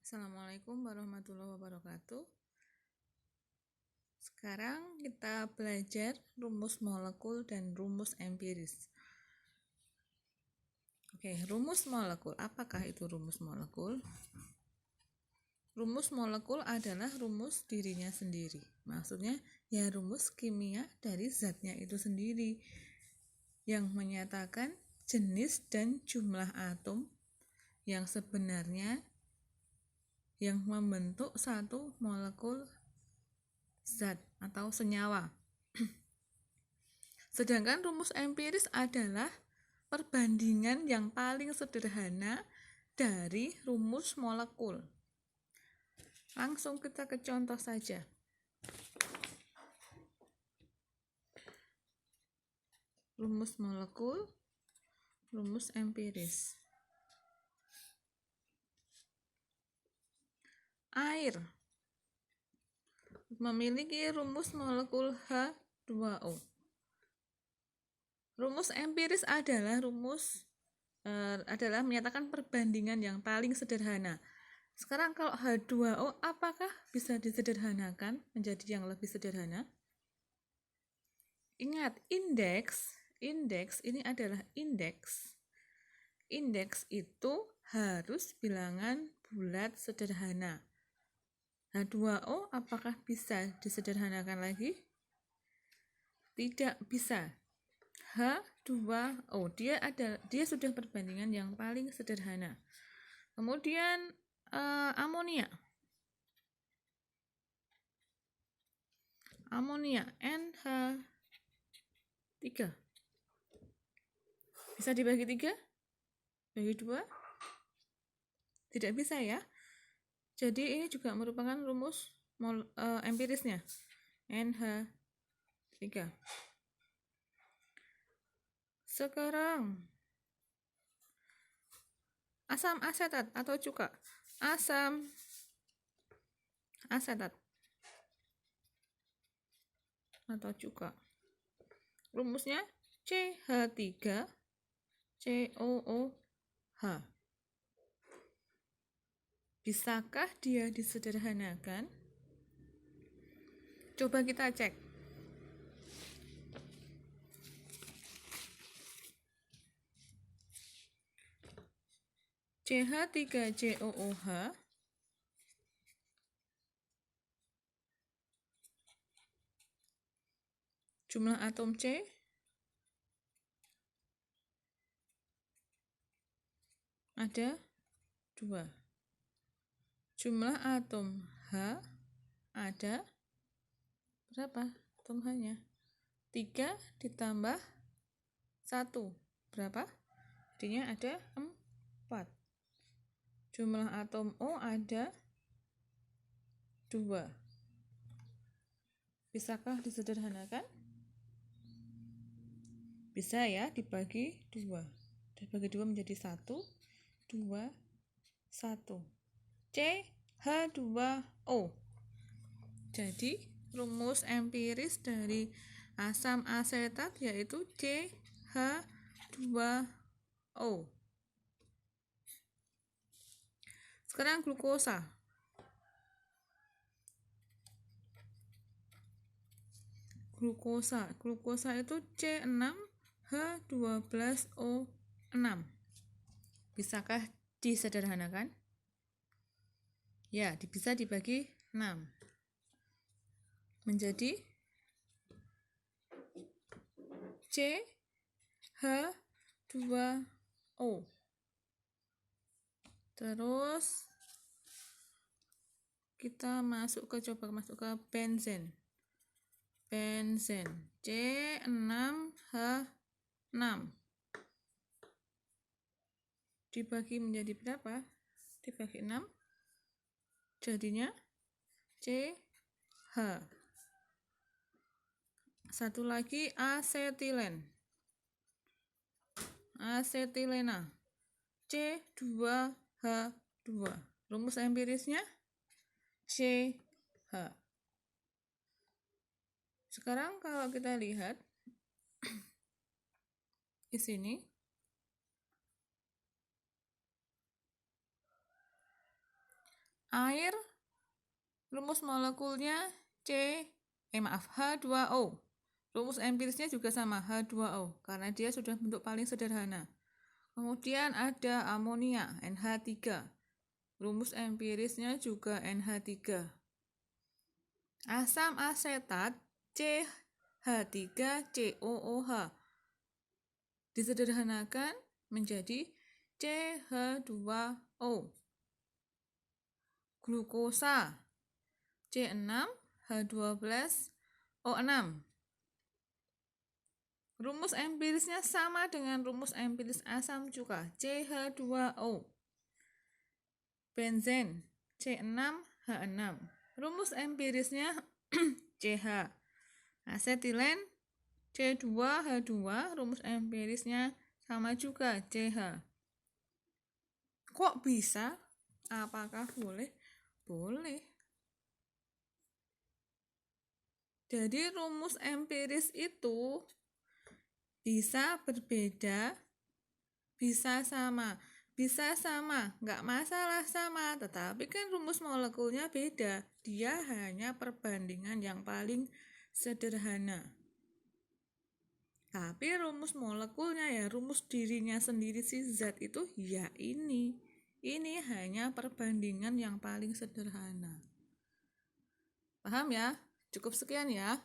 Assalamualaikum warahmatullahi wabarakatuh. Sekarang kita belajar rumus molekul dan rumus empiris. Oke, rumus molekul. Apakah itu rumus molekul? Rumus molekul adalah rumus dirinya sendiri. Maksudnya, ya rumus kimia dari zatnya itu sendiri yang menyatakan jenis dan jumlah atom yang sebenarnya yang membentuk satu molekul zat atau senyawa. Sedangkan rumus empiris adalah perbandingan yang paling sederhana dari rumus molekul. Langsung kita ke contoh saja. Rumus molekul, rumus empiris. Air memiliki rumus molekul H2O. Rumus empiris adalah menyatakan perbandingan yang paling sederhana. Sekarang kalau H2O apakah bisa disederhanakan menjadi yang lebih sederhana? Ingat, indeks ini adalah indeks. Indeks itu harus bilangan bulat sederhana. H2O apakah bisa disederhanakan lagi? Tidak bisa. H2O dia sudah perbandingan yang paling sederhana. Kemudian amonia NH3 bisa dibagi 3? Bagi 2? Tidak bisa ya. Jadi ini juga merupakan rumus empirisnya. NH3. Sekarang asam asetat atau cuka. Asam asetat atau cuka. Rumusnya CH3COOH. Bisakah dia disederhanakan? Coba kita cek. CH3COOH jumlah atom C ada 2. Jumlah atom H ada berapa? Atom H-nya 3 ditambah 1 berapa? Jadinya ada 4. Jumlah atom O ada 2. Bisakah disederhanakan? Bisa ya, dibagi 2. Dibagi 2 menjadi 1, 2, 1. CH2O. Jadi rumus empiris dari asam asetat yaitu CH2O. Sekarang glukosa. Glukosa itu C6H12O6. Bisakah disederhanakan? Ya, bisa dibagi 6. Menjadi CH2O. Terus kita masuk ke benzen. C6H6 dibagi menjadi berapa? Dibagi 6 jadinya CH. Satu lagi asetilena C2H2. Rumus empirisnya CH. Sekarang kalau kita lihat di sini Air, rumus molekulnya H2O. Rumus empirisnya juga sama, H2O, karena dia sudah bentuk paling sederhana. Kemudian ada amonia, NH3. Rumus empirisnya juga NH3. Asam asetat, CH3COOH. Disederhanakan menjadi CH2O. Glukosa, C6H12O6. Rumus empirisnya sama dengan rumus empiris asam cuka, CH2O. Benzen, C6H6. Rumus empirisnya CH. Asetilen, C2H2. Rumus empirisnya sama juga, CH. Kok bisa? Apakah boleh? Boleh. Jadi rumus empiris itu bisa berbeda, bisa sama. Bisa sama, nggak masalah sama, tetapi kan rumus molekulnya beda. Dia hanya perbandingan yang paling sederhana. Tapi rumus molekulnya ya, rumus dirinya sendiri si zat itu ya ini. Ini hanya perbandingan yang paling sederhana. Paham ya? Cukup sekian ya.